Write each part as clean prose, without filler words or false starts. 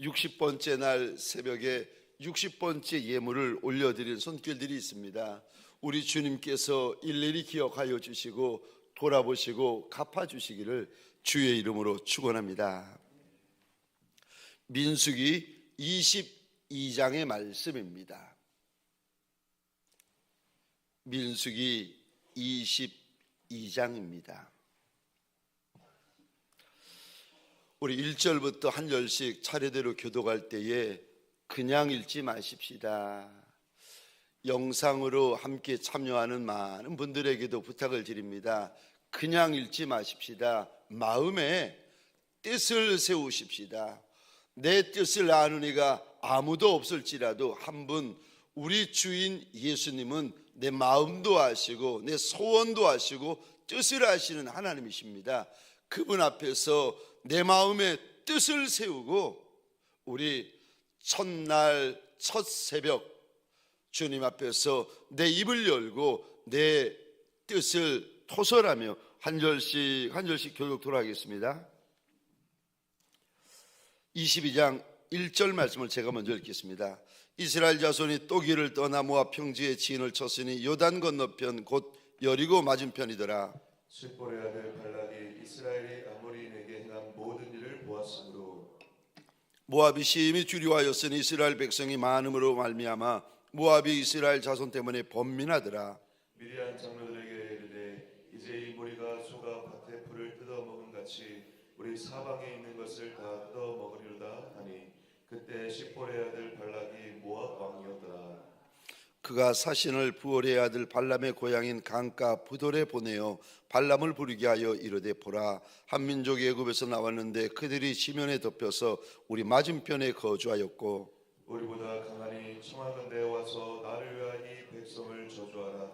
60번째 날 새벽에 60번째 예물을 올려드린 손길들이 있습니다. 우리 주님께서 일일이 기억하여 주시고 돌아보시고 갚아주시기를 주의 이름으로 축원합니다. 민수기 22장의 말씀입니다. 민수기 22장입니다. 우리 1절부터 한 절씩 차례대로 교독할 때에 그냥 읽지 마십시다. 영상으로 함께 참여하는 많은 분들에게도 부탁을 드립니다. 그냥 읽지 마십시다. 마음에 뜻을 세우십시다. 내 뜻을 아는 이가 아무도 없을지라도 한 분, 우리 주인 예수님은 내 마음도 아시고 내 소원도 아시고 뜻을 아시는 하나님이십니다. 그분 앞에서 내 마음의 뜻을 세우고 우리 첫날 첫 새벽 주님 앞에서 내 입을 열고 내 뜻을 토설하며 한 절씩 교독 돌아가겠습니다. 22장 1절 말씀을 제가 먼저 읽겠습니다. 이스라엘 자손이 또 길을 떠나 모압 평지에 진을 쳤으니 요단 건너편 곧 여리고 맞은편이더라. 십볼의 아들 발락이 이스라엘이 아모리인에게 행한 모든 일을 보았으므로 모압이 심히 주류하였으니 이스라엘 백성이 많음으로 말미암아 모압이 이스라엘 자손 때문에 번민하더라. 미디안 장로들에게 이르되 이제 이 무리가 소가 밭의 풀을 뜯어먹은 같이 우리 사방에 있는 것을 다 뜯어먹으리로다 하니 그때 십볼의 아들 발락이 모압 왕이었더라. 그가 사신을 부올의 아들 발람의 고향인 강가 부돌에 보내어 발람을 부르게 하여 이르되 보라, 한 민족이 애굽에서 나왔는데 그들이 지면에 덮여서 우리 맞은편에 거주하였고 우리보다 강하니 청하건대 와서 나를 위하여 이 백성을 저주하라.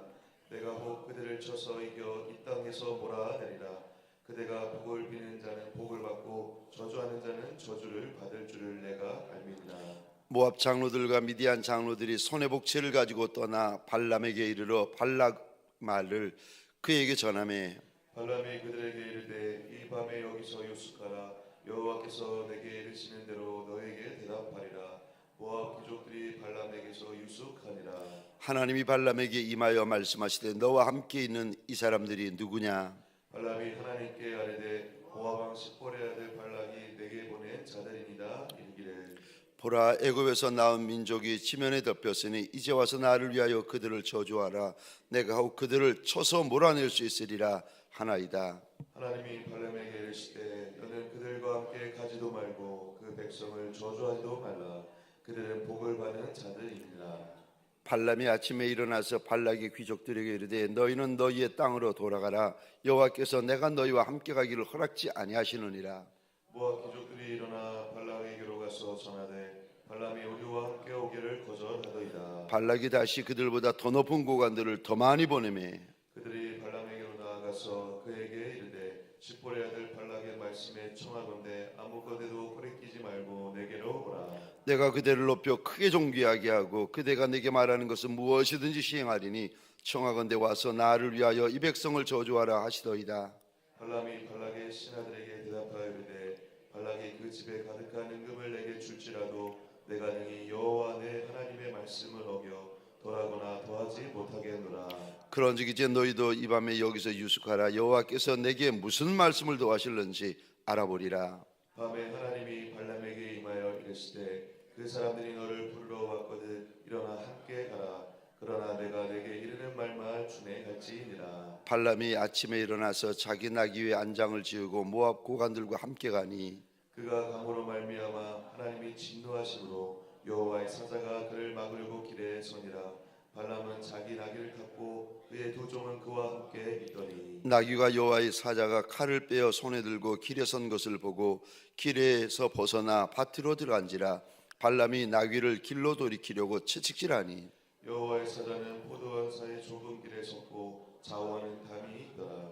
내가 혹 그들을 쳐서 이겨 이 땅에서 몰아내리라. 그대가 복을 비는 자는 복을 받고 저주하는 자는 저주를 받을 줄을 내가 알미니라. 모압 장로들과 미디안 장로들이 손해복채를 가지고 떠나 발람에게 이르러 발락 말을 그에게 전하매 발람이 그들에게 이르되 이 밤에 여기서 유숙하라. 여호와께서 내게 이르시는 대로 너에게 대답하리라. 모압 귀족들이 발람에게서 유숙하니라. 하나님이 발람에게 임하여 말씀하시되 너와 함께 있는 이 사람들이 누구냐? 발람이 하나님께 아뢰되 모압 왕 십볼의 아들 발락이 내게 보낸 자들이니라. 이르기를 보라, 애굽에서 나온 민족이 지면에 덮였으니 이제 와서 나를 위하여 그들을 저주하라. 내가 혹 그들을 쳐서 몰아낼 수 있으리라 하나이다. 하나님이 발람에게 이르시되 너는 그들과 함께 가지도 말고 그 백성을 저주하지도 말라. 그들은 복을 받는 자들이니라. 발람이 아침에 일어나서 발락의 귀족들에게 이르되 너희는 너희의 땅으로 돌아가라. 여호와께서 내가 너희와 함께 가기를 허락지 아니하시느니라. 모압 귀족들이 일어나 발락에게로 가서 전하되 발람이 우리와 함께 오기를 거절하더이다. 발락이 다시 그들보다 더 높은 고관들을 더 많이 보내매 그들이 발람에게로 나아가서 그에게 이르되 십볼의 아들 발락의 말씀에 청하건대 아무것에도 허리끼지 말고 내게로 오라. 내가 그대를 높여 크게 존귀하게 하고 그대가 내게 말하는 것은 무엇이든지 시행하리니 청하건대 와서 나를 위하여 이 백성을 저주하라 하시더이다. 발람이 발락의 신하들에게 대답하여 이르되 발락이 그 집에 가득한 은금을 내게 줄지라도 내가 능히 여호와 내 하나님의 말씀을 어겨 덜하거나 더하지 못하겠노라. 그런즉 이제 너희도 이 밤에 여기서 유숙하라. 여호와께서 내게 무슨 말씀을 더하실는지 알아보리라. 밤에 하나님이 발람에게 임하여 이르시되 그 사람들이 너를 부르러 왔거든 일어나 함께 가라. 그러나 내가 내게 이르는 말만 준행할지니라. 발람이 아침에 일어나서 자기 나귀 위에 안장을 지우고 모압 고관들과 함께 가니 그가 강으로 말미암아 하나님이 진노하심으로 여호와의 사자가 그를 막으려고 길에 서니라. 발람은 자기 나귀를 탔고 그의 두 종은 그와 함께 있더니 나귀가 여호와의 사자가 칼을 빼어 손에 들고 길에 선 것을 보고 길에서 벗어나 밭으로 들어간지라. 발람이 나귀를 길로 돌이키려고 채찍질하니 여호와의 사자는 포도원 사이 좁은 길에 섰고 좌우하는 담이 있더라.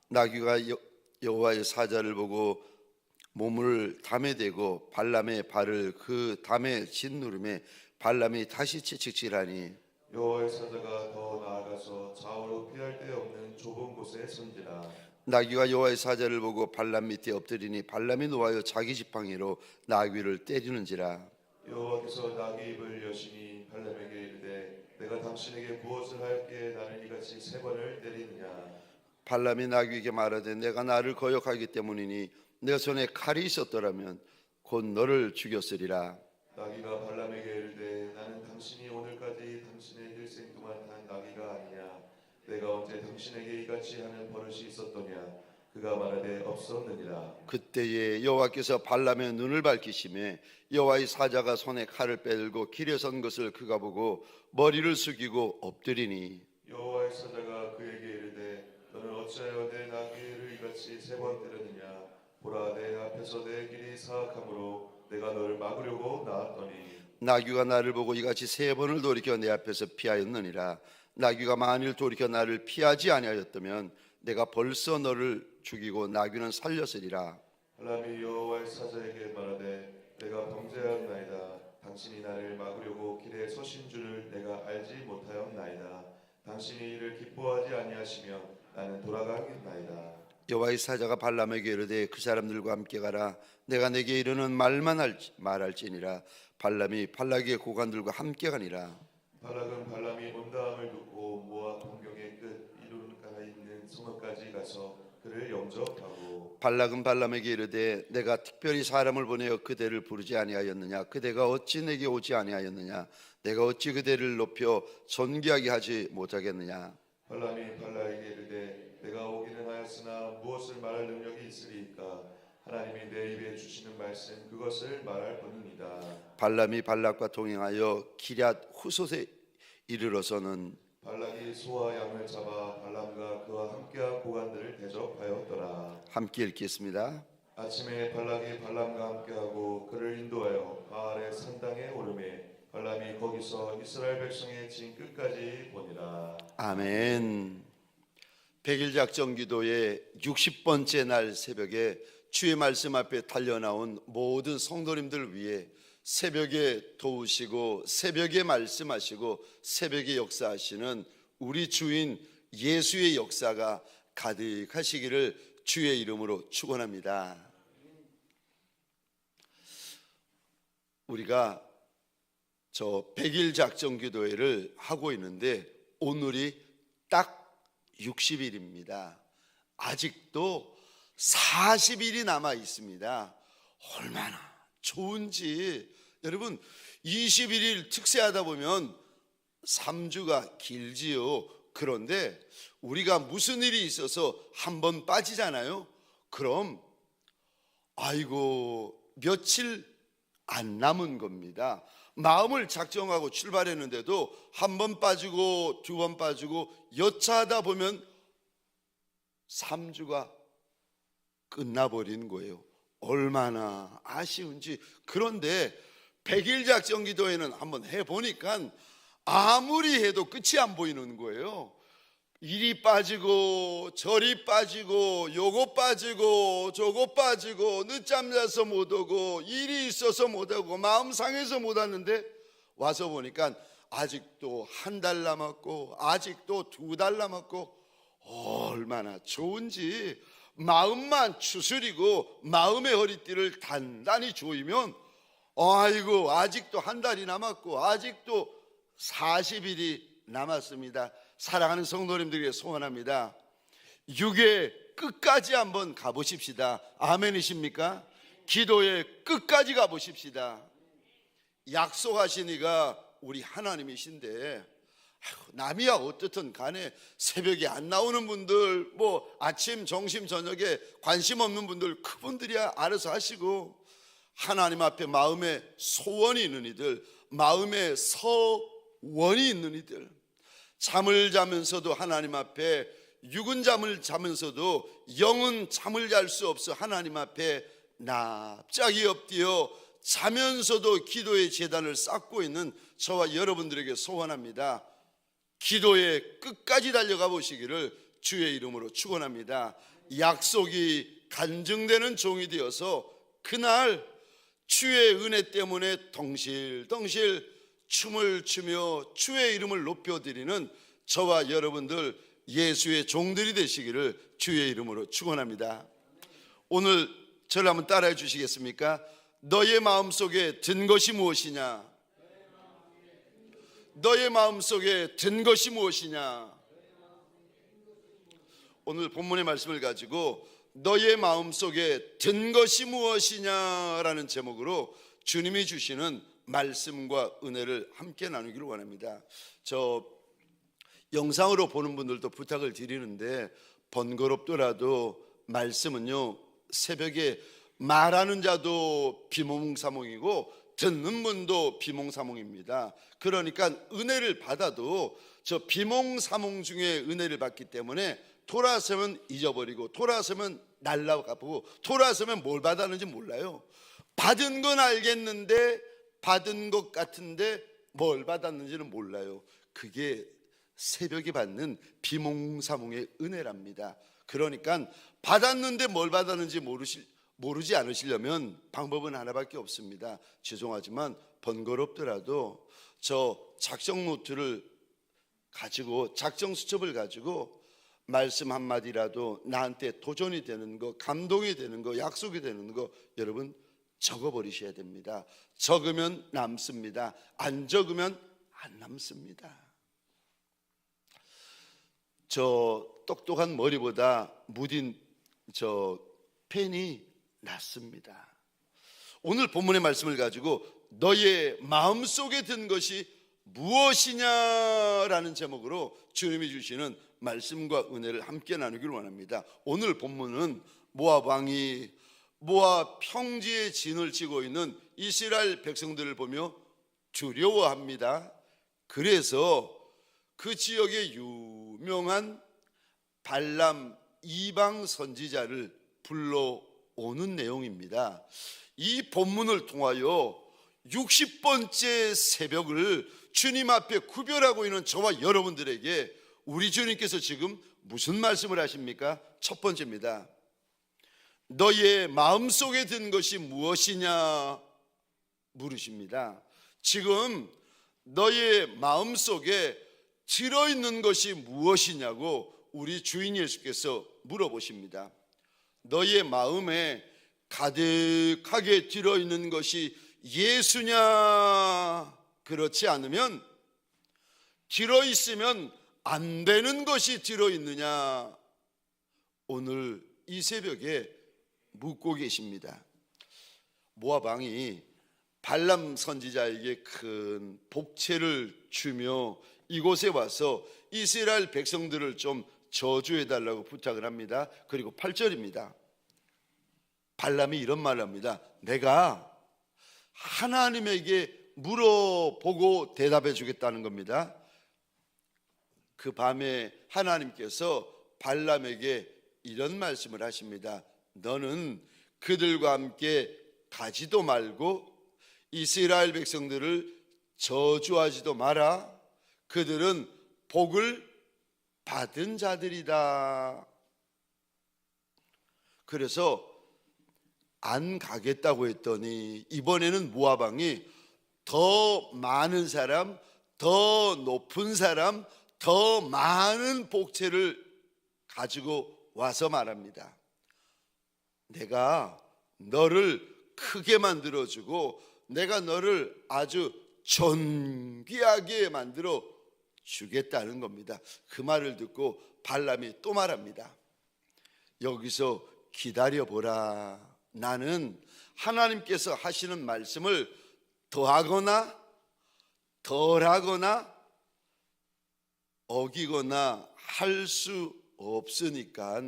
나귀가 여호와의 사자를 보고 몸을 담에 대고 발람의 발을 그 담에 짓누르매 발람이 다시 채찍질하니 여호와의 사자가 더 나아가서 좌우로 피할 데 없는 좁은 곳에 선지라. 나귀가 여호와의 사자를 보고 발람 밑에 엎드리니 발람이 노하여 자기 지팡이로 나귀를 때리는지라. 여호와께서 나귀 입을 여시니 발람에게 이르되 내가 당신에게 무엇을 하였기에 나를 이같이 세 번을 때리느냐. 발람이 나귀에게 말하되 내가 나를 거역하기 때문이니 내 손에 칼이 있었더라면 곧 너를 죽였으리라. 나귀가 발람에게 이르되 나는 당신이 오늘까지 당신의 일생 동안 한 나귀가 아니냐. 내가 언제 당신에게 이같이 하는 버릇이 있었더냐. 그가 말하되 없었느니라. 그때에 여호와께서 발람의 눈을 밝히시매 여호와의 사자가 손에 칼을 빼들고 길에 선 것을 그가 보고 머리를 숙이고 엎드리니 여호와의 사자가 그에게 이르되 너는 어찌하여 내 나귀를 이같이 세 번 때렸느냐. 보라 내 앞에서 내 길이 사악함으로 내가 너를 막으려고 나왔더니 나귀가 나를 보고 이같이 세 번을 돌이켜 내 앞에서 피하였느니라. 나귀가 만일 돌이켜 나를 피하지 아니하였다면 내가 벌써 너를 죽이고 나귀는 살렸으리라. 발람이 여호와의 사자에게 말하되 내가 범죄하였나이다. 당신이 나를 막으려고 길에 서신 줄을 내가 알지 못하였나이다. 당신이 이를 기뻐하지 아니하시면 나는 돌아가겠나이다. 여호와의 사자가 발람에게 이르되 그 사람들과 함께 가라. 내가 내게 이르는 말만 말할지니라. 발람이 발락의 고관들과 함께 가니라. 발락은 발람이 온다함을 듣고 모압 동경의 끝 이룬가에 있는 성읍까지 가서 그를 영접하고 발락은 발람에게 이르되 내가 특별히 사람을 보내어 그대를 부르지 아니하였느냐. 그대가 어찌 내게 오지 아니하였느냐. 내가 어찌 그대를 높여 존귀하게 하지 못하겠느냐. 발람이 발락에게 이르되 내가 오기는 하였으나 무엇을 말할 능력이 있으리이까. 하나님이 내 입에 주시는 말씀 그것을 말할 뿐입니다. 발람이 발락과 동행하여 기럇 후솥에 이르러서는 발락이 소와 양을 잡아 발람과 그와 함께한 고관들을 대접하였더라. 함께 읽겠습니다. 아침에 발락이 발람과 함께하고 그를 인도하여 바알의 산당에 오르매 발람이 거기서 이스라엘 백성의 진 끝까지 보니라. 아멘. 백일 작정 기도의 60번째 날 새벽에 주의 말씀 앞에 달려나온 모든 성도님들 위해 새벽에 도우시고 새벽에 말씀하시고 새벽에 역사하시는 우리 주인 예수의 역사가 가득하시기를 주의 이름으로 축원합니다. 우리가 저 백일 작정 기도회를 하고 있는데 오늘이 딱 60일입니다. 아직도 40일이 남아 있습니다. 얼마나 좋은지. 여러분 21일 특세하다 보면 3주가 길지요. 그런데 우리가 무슨 일이 있어서 한 번 빠지잖아요. 그럼 아이고 며칠 안 남은 겁니다. 마음을 작정하고 출발했는데도 한 번 빠지고 두 번 빠지고 여차하다 보면 3주가 끝나버린 거예요. 얼마나 아쉬운지. 그런데 100일 작정 기도회는 한번 해보니까 아무리 해도 끝이 안 보이는 거예요. 이리 빠지고 저리 빠지고 요거 빠지고 저거 빠지고 늦잠 자서 못 오고 일이 있어서 못 오고 마음 상해서 못 왔는데 와서 보니까 아직도 한 달 남았고 아직도 2달 남았고 얼마나 좋은지. 마음만 추스리고 마음의 허리띠를 단단히 조이면 아이고 아직도 한 달이 남았고 아직도 40일이 남았습니다. 사랑하는 성도님들에게 소원합니다. 6의 끝까지 한번 가보십시다. 아멘이십니까? 기도의 끝까지 가보십시다. 약속하신 이가 우리 하나님이신데 남이야 어떻든 간에 새벽에 안 나오는 분들, 뭐 아침 점심 저녁에 관심 없는 분들, 그분들이야 알아서 하시고 하나님 앞에 마음에 소원이 있는 이들, 마음에 서원이 있는 이들, 잠을 자면서도 하나님 앞에, 육은 잠을 자면서도 영은 잠을 잘 수 없어 하나님 앞에 납작이 엎드려 자면서도 기도의 제단을 쌓고 있는 저와 여러분들에게 소원합니다. 기도의 끝까지 달려가 보시기를 주의 이름으로 축원합니다. 약속이 간증되는 종이 되어서 그날 주의 은혜 때문에 덩실덩실 춤을 추며 주의 이름을 높여드리는 저와 여러분들 예수의 종들이 되시기를 주의 이름으로 축원합니다. 오늘 저를 한번 따라해 주시겠습니까? 너의 마음속에 든 것이 무엇이냐? 너의 마음속에 든 것이 무엇이냐? 오늘 본문의 말씀을 가지고 너의 마음속에 든 것이 무엇이냐라는 제목으로 주님이 주시는 말씀과 은혜를 함께 나누기를 원합니다. 저 영상으로 보는 분들도 부탁을 드리는데 번거롭더라도 말씀은요, 새벽에 말하는 자도 비몽사몽이고 듣는 분도 비몽사몽입니다. 그러니까 은혜를 받아도 저 비몽사몽 중에 은혜를 받기 때문에 돌아서면 잊어버리고 돌아서면 날라가고 돌아서면 뭘 받았는지 몰라요. 받은 건 알겠는데 받은 것 같은데 뭘 받았는지는 몰라요. 그게 새벽에 받는 비몽사몽의 은혜랍니다. 그러니까 받았는데 뭘 받았는지 모르지 않으시려면 방법은 하나밖에 없습니다. 죄송하지만 번거롭더라도 저 작성 노트를 가지고 작성 수첩을 가지고 말씀 한마디라도 나한테 도전이 되는 거, 감동이 되는 거, 약속이 되는 거 여러분 적어버리셔야 됩니다. 적으면 남습니다. 안 적으면 안 남습니다. 저 똑똑한 머리보다 무딘 저 펜이 낫습니다. 오늘 본문의 말씀을 가지고 너의 마음속에 든 것이 무엇이냐라는 제목으로 주님이 주시는 말씀과 은혜를 함께 나누기를 원합니다. 오늘 본문은 모압 왕이 모압 평지에 진을 치고 있는 이스라엘 백성들을 보며 두려워합니다. 그래서 그 지역의 유명한 발람 이방 선지자를 불러오는 내용입니다. 이 본문을 통하여 60번째 새벽을 주님 앞에 구별하고 있는 저와 여러분들에게 우리 주님께서 지금 무슨 말씀을 하십니까? 첫 번째입니다. 너의 마음속에 든 것이 무엇이냐 물으십니다. 지금 너의 마음속에 들어있는 것이 무엇이냐고 우리 주인 예수께서 물어보십니다. 너의 마음에 가득하게 들어있는 것이 예수냐? 그렇지 않으면 들어있으면 안 되는 것이 들어있느냐? 오늘 이 새벽에 묻고 계십니다. 모압 왕이 발람 선지자에게 큰 복채를 주며 이곳에 와서 이스라엘 백성들을 좀 저주해달라고 부탁을 합니다. 그리고 8절입니다. 발람이 이런 말을 합니다. 내가 하나님에게 물어보고 대답해 주겠다는 겁니다. 그 밤에 하나님께서 발람에게 이런 말씀을 하십니다. 너는 그들과 함께 가지도 말고 이스라엘 백성들을 저주하지도 마라. 그들은 복을 받은 자들이다. 그래서 안 가겠다고 했더니 이번에는 모압 왕이 더 많은 사람, 더 높은 사람, 더 많은 복채를 가지고 와서 말합니다. 내가 너를 크게 만들어주고 내가 너를 아주 존귀하게 만들어 주겠다는 겁니다. 그 말을 듣고 발람이 또 말합니다. 여기서 기다려보라. 나는 하나님께서 하시는 말씀을 더하거나 덜하거나 어기거나 할 수 없으니까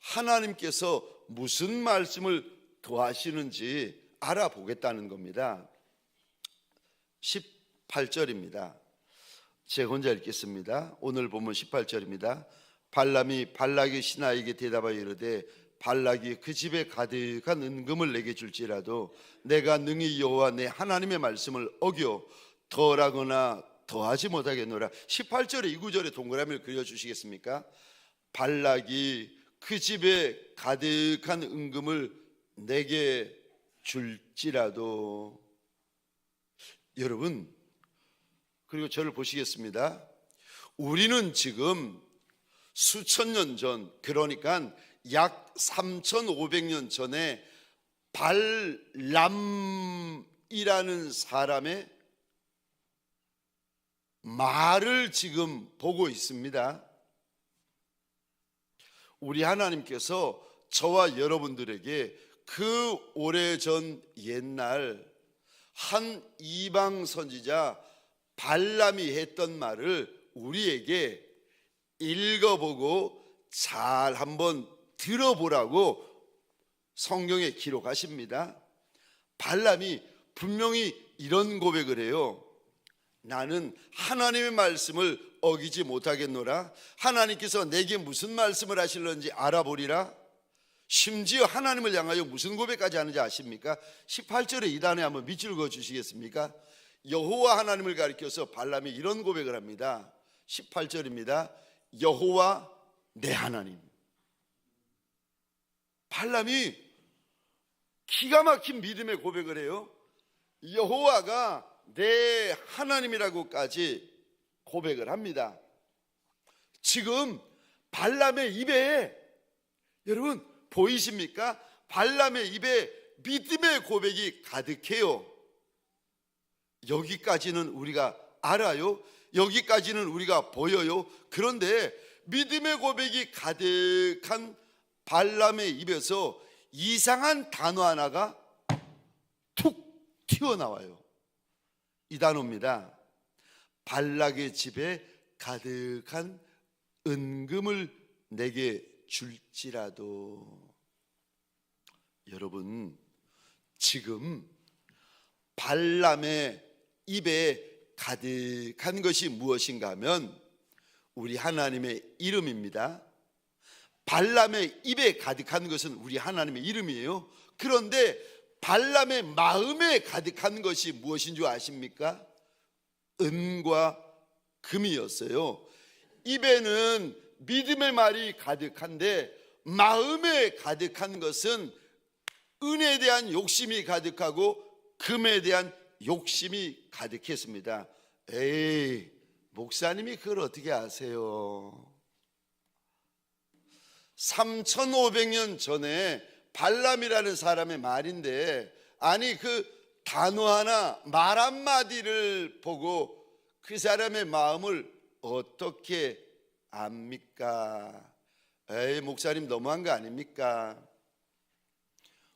하나님께서 무슨 말씀을 더하시는지 알아보겠다는 겁니다. 18절입니다. 제가 혼자 읽겠습니다. 오늘 본문 18절입니다. 발람이 발락의 신하에게 대답하여 이르되 발락이 그 집에 가득한 은금을 내게 줄지라도 내가 능히 여호와 내 하나님의 말씀을 어겨 덜하거나 더하지 못하겠노라. 18절에 이 구절에 동그라미를 그려주시겠습니까? 발락이 그 집에 가득한 은금을 내게 줄지라도. 여러분, 그리고 저를 보시겠습니다. 우리는 지금 수천 년 전, 그러니까 약 3,500년 전에 발람이라는 사람의 말을 지금 보고 있습니다. 우리 하나님께서 저와 여러분들에게 그 오래전 옛날 한 이방 선지자 발람이 했던 말을 우리에게 읽어보고 잘 한번 들어보라고 성경에 기록하십니다. 발람이 분명히 이런 고백을 해요. 나는 하나님의 말씀을 어기지 못하겠노라. 하나님께서 내게 무슨 말씀을 하실런지 알아보리라. 심지어 하나님을 향하여 무슨 고백까지 하는지 아십니까? 18절에 이 단에 한번 밑줄 그어 주시겠습니까? 여호와 하나님을 가리켜서 발람이 이런 고백을 합니다. 18절입니다. 여호와 내 하나님. 발람이 기가 막힌 믿음의 고백을 해요. 여호와가 내 하나님이라고까지 고백을 합니다. 지금 발람의 입에, 여러분 보이십니까? 발람의 입에 믿음의 고백이 가득해요. 여기까지는 우리가 알아요. 여기까지는 우리가 보여요. 그런데 믿음의 고백이 가득한 발람의 입에서 이상한 단어 하나가 툭 튀어나와요. 이 단어입니다. 발락의 집에 가득한 은금을 내게 줄지라도. 여러분, 지금 발람의 입에 가득한 것이 무엇인가 하면 우리 하나님의 이름입니다. 발람의 입에 가득한 것은 우리 하나님의 이름이에요. 그런데 발람의 마음에 가득한 것이 무엇인 줄 아십니까? 은과 금이었어요. 입에는 믿음의 말이 가득한데 마음에 가득한 것은 은에 대한 욕심이 가득하고 금에 대한 욕심이 가득했습니다. 에이, 목사님이 그걸 어떻게 아세요? 3,500년 전에 발람이라는 사람의 말인데, 아니 그 단어 하나, 말 한마디를 보고 그 사람의 마음을 어떻게 압니까? 에이, 목사님 너무한 거 아닙니까?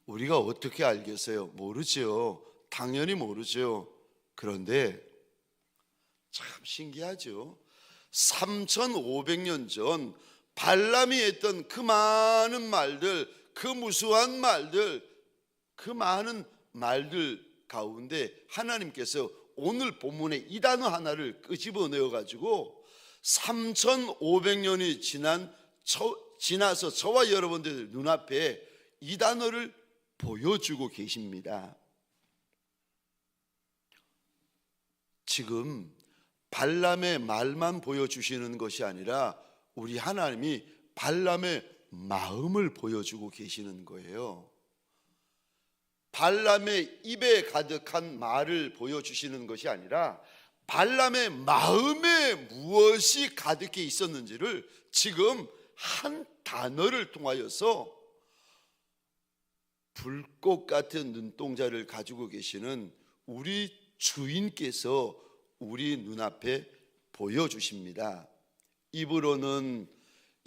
우리가 어떻게 알겠어요? 모르죠. 당연히 모르죠. 그런데 참 신기하죠. 3,500년 전 발람이 했던 그 많은 말들, 그 무수한 말들, 그 많은 말들 가운데 하나님께서 오늘 본문에 이 단어 하나를 끄집어내어 가지고 3,500년이 지나서 저와 여러분들 눈앞에 이 단어를 보여주고 계십니다. 지금 발람의 말만 보여주시는 것이 아니라 우리 하나님이 발람의 마음을 보여주고 계시는 거예요. 발람의 입에 가득한 말을 보여주시는 것이 아니라 발람의 마음에 무엇이 가득해 있었는지를 지금 한 단어를 통하여서 불꽃 같은 눈동자를 가지고 계시는 우리 주인께서 우리 눈앞에 보여주십니다. 입으로는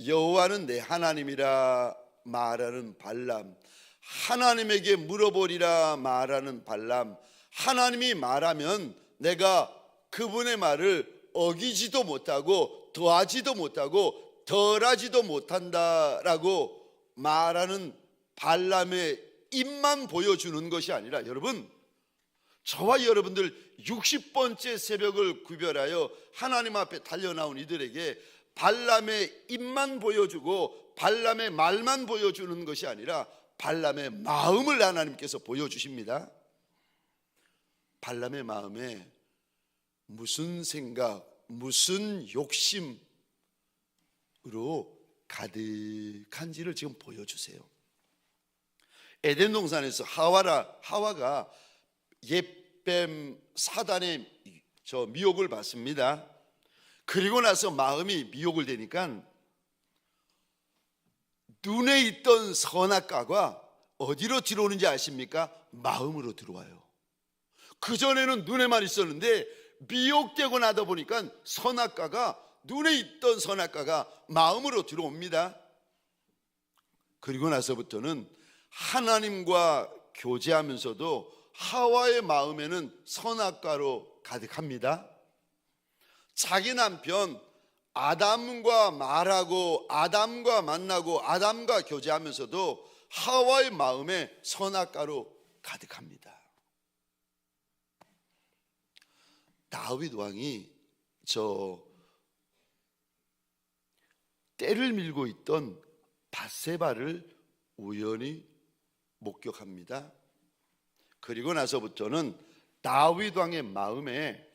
여호와는 내 하나님이라 말하는 발람, 하나님에게 물어보리라 말하는 발람, 하나님이 말하면 내가 그분의 말을 어기지도 못하고 더하지도 못하고 덜하지도 못한다라고 말하는 발람의 입만 보여주는 것이 아니라, 여러분, 저와 여러분들 60번째 새벽을 구별하여 하나님 앞에 달려나온 이들에게 발람의 입만 보여주고 발람의 말만 보여주는 것이 아니라 발람의 마음을 하나님께서 보여주십니다. 발람의 마음에 무슨 생각, 무슨 욕심으로 가득한지를 지금 보여주세요. 에덴 동산에서 하와가 옛뱀 사단의 미혹을 받습니다. 그리고 나서 마음이 미혹을 되니까 눈에 있던 선악과가 어디로 들어오는지 아십니까? 마음으로 들어와요. 그전에는 눈에만 있었는데 미혹되고 나다 보니까 선악과가, 눈에 있던 선악과가 마음으로 들어옵니다. 그리고 나서부터는 하나님과 교제하면서도 하와의 마음에는 선악과로 가득합니다. 자기 남편 아담과 말하고 아담과 만나고 아담과 교제하면서도 하와의 마음에 선악과로 가득합니다. 다윗 왕이 떼를 밀고 있던 밧세바를 우연히 목격합니다. 그리고 나서부터는 다윗 왕의 마음에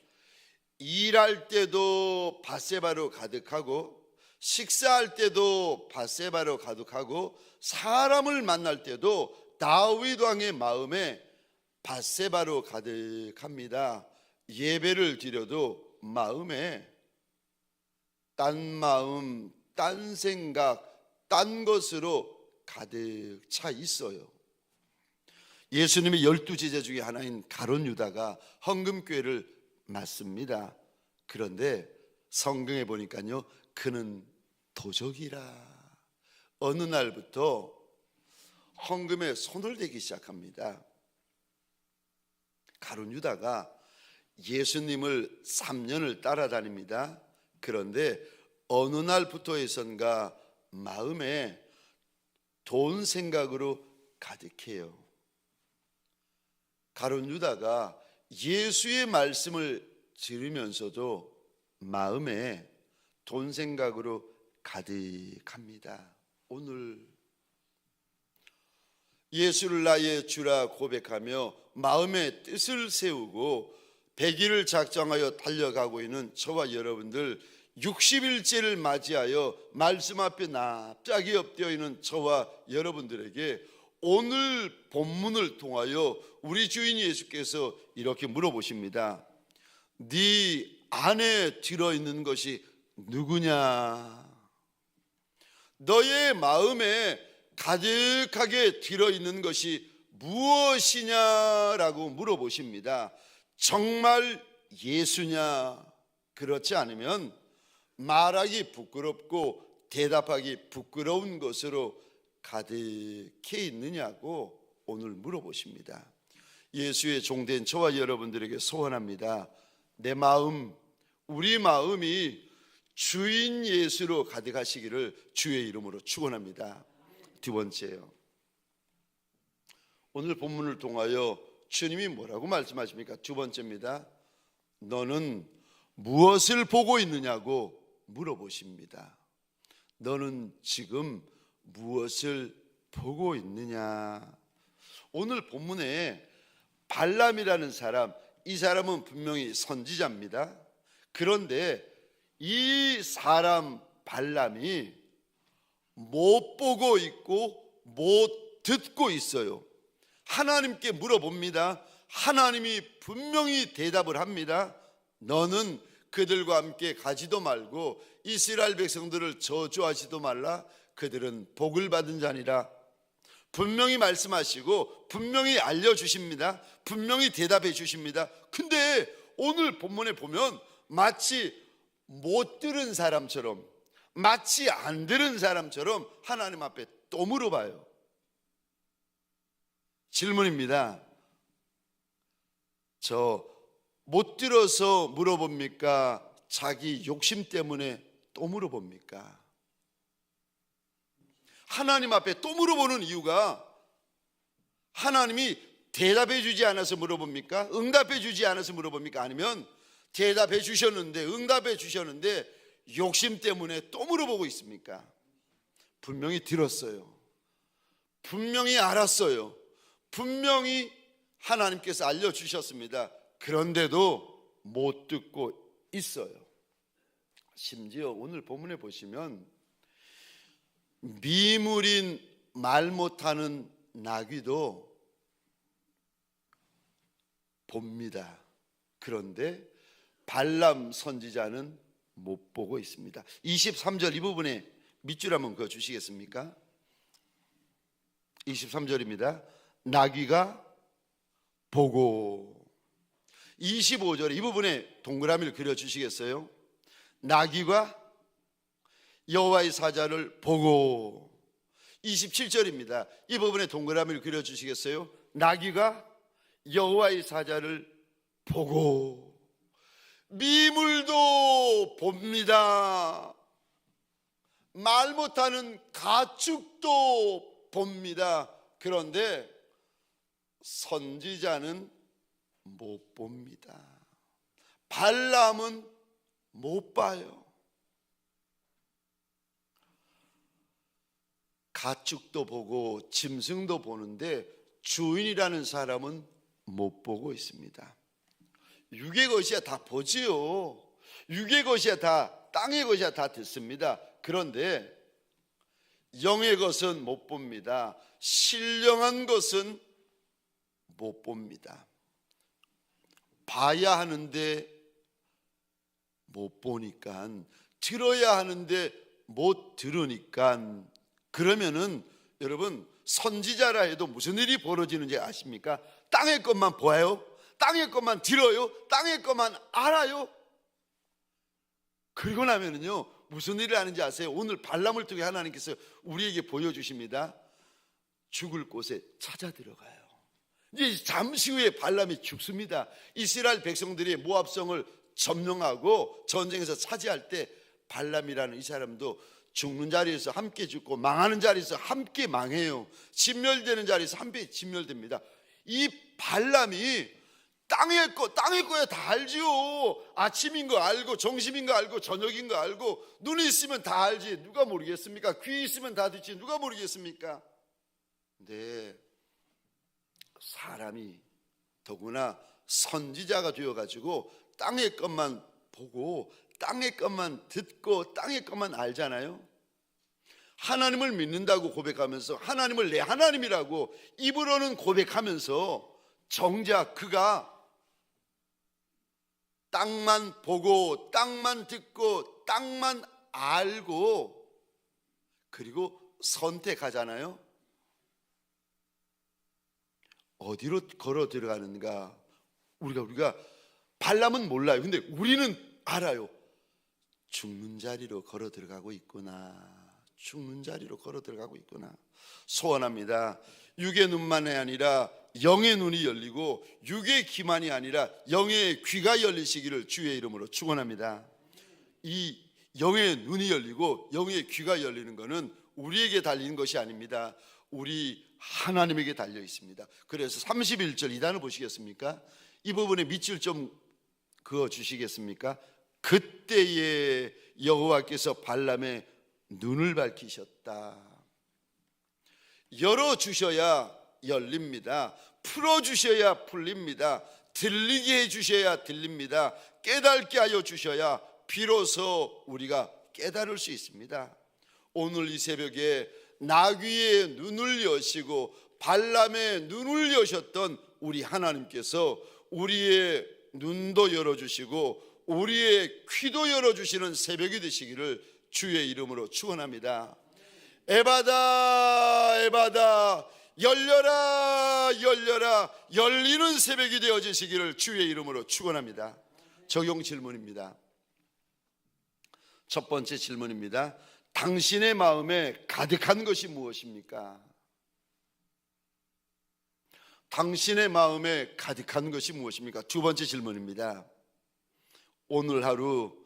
일할 때도 밧세바로 가득하고, 식사할 때도 밧세바로 가득하고, 사람을 만날 때도 다윗 왕의 마음에 밧세바로 가득합니다. 예배를 드려도 마음에 딴 마음, 딴 생각, 딴 것으로 가득 차 있어요. 예수님의 12제자 중에 하나인 가룟 유다가 헌금궤를 맞습니다. 그런데 성경에 보니까요, 그는 도적이라. 어느 날부터 헌금에 손을 대기 시작합니다. 가룟 유다가 예수님을 3년을 따라다닙니다. 그런데 어느 날부터에선가 마음에 돈 생각으로 가득해요. 가룟 유다가 예수의 말씀을 들으면서도 마음에 돈 생각으로 가득합니다. 오늘 예수를 나의 주라 고백하며 마음의 뜻을 세우고 100일을 작정하여 달려가고 있는 저와 여러분들, 60일째를 맞이하여 말씀 앞에 납작이 엎드려 있는 저와 여러분들에게 오늘 본문을 통하여 우리 주인 예수께서 이렇게 물어보십니다. 네 안에 들어있는 것이 누구냐? 너의 마음에 가득하게 들어있는 것이 무엇이냐라고 물어보십니다. 정말 예수냐? 그렇지 않으면 말하기 부끄럽고 대답하기 부끄러운 것으로 가득해 있느냐고 오늘 물어보십니다. 예수의 종된 저와 여러분들에게 소원합니다. 내 마음, 우리 마음이 주인 예수로 가득하시기를 주의 이름으로 축원합니다. 두 번째요, 오늘 본문을 통하여 주님이 뭐라고 말씀하십니까? 두 번째입니다. 너는 무엇을 보고 있느냐고 물어보십니다. 너는 지금 무엇을 보고 있느냐? 오늘 본문에 발람이라는 사람, 이 사람은 분명히 선지자입니다. 그런데 이 사람 발람이 못 보고 있고 못 듣고 있어요. 하나님께 물어봅니다. 하나님이 분명히 대답을 합니다. 너는 그들과 함께 가지도 말고 이스라엘 백성들을 저주하지도 말라. 그들은 복을 받은 자니라. 분명히 말씀하시고 분명히 알려주십니다. 분명히 대답해 주십니다. 근데 오늘 본문에 보면 마치 못 들은 사람처럼, 마치 안 들은 사람처럼 하나님 앞에 또 물어봐요. 질문입니다. 저 못 들어서 물어봅니까? 자기 욕심 때문에 또 물어봅니까? 하나님 앞에 또 물어보는 이유가 하나님이 대답해 주지 않아서 물어봅니까? 응답해 주지 않아서 물어봅니까? 아니면 대답해 주셨는데, 응답해 주셨는데 욕심 때문에 또 물어보고 있습니까? 분명히 들었어요. 분명히 알았어요. 분명히 하나님께서 알려주셨습니다. 그런데도 못 듣고 있어요. 심지어 오늘 본문에 보시면 미물인 말 못하는 나귀도 봅니다. 그런데 발람 선지자는 못 보고 있습니다. 23절 이 부분에 밑줄 한번 그어주시겠습니까? 23절입니다. 나귀가 보고. 25절에 이 부분에 동그라미를 그려주시겠어요? 나귀가 여호와의 사자를 보고. 27절입니다. 이 부분에 동그라미를 그려주시겠어요? 나귀가 여호와의 사자를 보고. 미물도 봅니다. 말 못하는 가축도 봅니다. 그런데 선지자는 못 봅니다. 발람은 못 봐요. 가축도 보고 짐승도 보는데 주인이라는 사람은 못 보고 있습니다. 육의 것이야 다 보지요. 육의 것이야 다, 땅의 것이야 다 듣습니다. 그런데 영의 것은 못 봅니다. 신령한 것은 못 봅니다. 봐야 하는데 못 보니까, 들어야 하는데 못 들으니까, 그러면은 여러분 선지자라 해도 무슨 일이 벌어지는지 아십니까? 땅의 것만 보아요? 땅의 것만 들어요? 땅의 것만 알아요? 그리고 나면은요 무슨 일을 하는지 아세요? 오늘 발람을 통해 하나님께서 우리에게 보여주십니다. 죽을 곳에 찾아 들어가요. 이제 잠시 후에 발람이 죽습니다. 이스라엘 백성들이 모압성을 점령하고 전쟁에서 차지할 때 발람이라는 이 사람도 죽는 자리에서 함께 죽고 망하는 자리에서 함께 망해요. 진멸되는 자리에서 함께 진멸됩니다. 이 발람이 땅의 거에 다 알지요. 아침인 거 알고 점심인 거 알고 저녁인 거 알고 눈이 있으면 다 알지 누가 모르겠습니까? 귀 있으면 다 듣지 누가 모르겠습니까? 근데 사람이 더구나 선지자가 되어가지고 땅의 것만 보고 땅의 것만 듣고 땅의 것만 알잖아요. 하나님을 믿는다고 고백하면서 하나님을 내 하나님이라고 입으로는 고백하면서 정작 그가 땅만 보고 땅만 듣고 땅만 알고 그리고 선택하잖아요. 어디로 걸어 들어가는가? 우리가 발람은 몰라요. 근데 우리는 알아요. 죽는 자리로 걸어 들어가고 있구나. 죽는 자리로 걸어 들어가고 있구나. 소원합니다. 육의 눈만이 아니라 영의 눈이 열리고 육의 귀만이 아니라 영의 귀가 열리시기를 주의 이름으로 축원합니다. 이 영의 눈이 열리고 영의 귀가 열리는 것은 우리에게 달린 것이 아닙니다. 우리 하나님에게 달려 있습니다. 그래서 31절 이 단어 보시겠습니까? 이 부분에 밑줄 좀 그어 주시겠습니까? 그때에 여호와께서 발람의 눈을 밝히셨다. 열어주셔야 열립니다. 풀어주셔야 풀립니다. 들리게 해주셔야 들립니다. 깨닫게 하여 주셔야 비로소 우리가 깨달을 수 있습니다. 오늘 이 새벽에 나귀의 눈을 여시고 발람의 눈을 여셨던 우리 하나님께서 우리의 눈도 열어주시고 우리의 귀도 열어주시는 새벽이 되시기를 주의 이름으로 축원합니다. 에바다 에바다 열려라 열려라 열리는 새벽이 되어지시기를 주의 이름으로 축원합니다. 적용 질문입니다. 첫 번째 질문입니다. 당신의 마음에 가득한 것이 무엇입니까? 당신의 마음에 가득한 것이 무엇입니까? 두 번째 질문입니다. 오늘 하루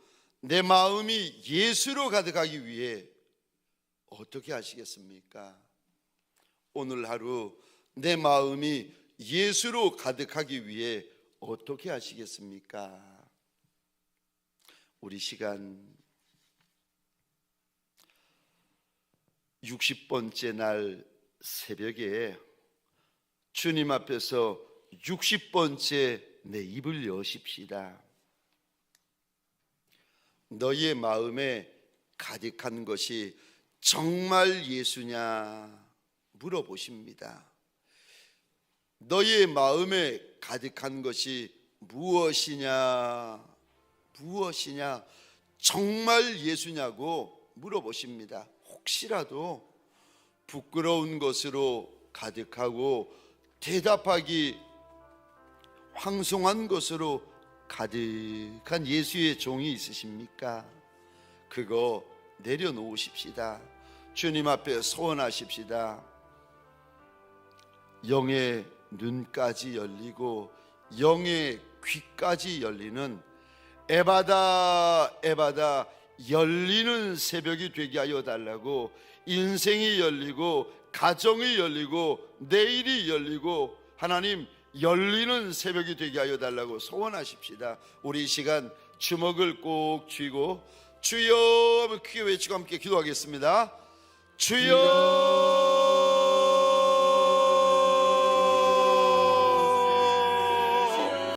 내 마음이 예수로 가득하기 위해 어떻게 하시겠습니까? 오늘 하루 내 마음이 예수로 가득하기 위해 어떻게 하시겠습니까? 우리 시간 60번째 날 새벽에 주님 앞에서 60번째 내 입을 여십시다. 너희의 마음에 가득한 것이 정말 예수냐 물어보십니다. 너희의 마음에 가득한 것이 무엇이냐 정말 예수냐고 물어보십니다. 혹시라도 부끄러운 것으로 가득하고 대답하기 황송한 것으로 가득한 예수의 종이 있으십니까? 그거 내려놓으십시다. 주님 앞에 소원하십시다. 영의 눈까지 열리고 영의 귀까지 열리는 에바다 에바다 열리는 새벽이 되게 하여 달라고. 인생이 열리고 가정이 열리고 내일이 열리고 하나님 열리는 새벽이 되게 하여 달라고 소원하십시다. 우리 이 시간 주먹을 꼭 쥐고 주여 크게 외치고 함께 기도하겠습니다. 주여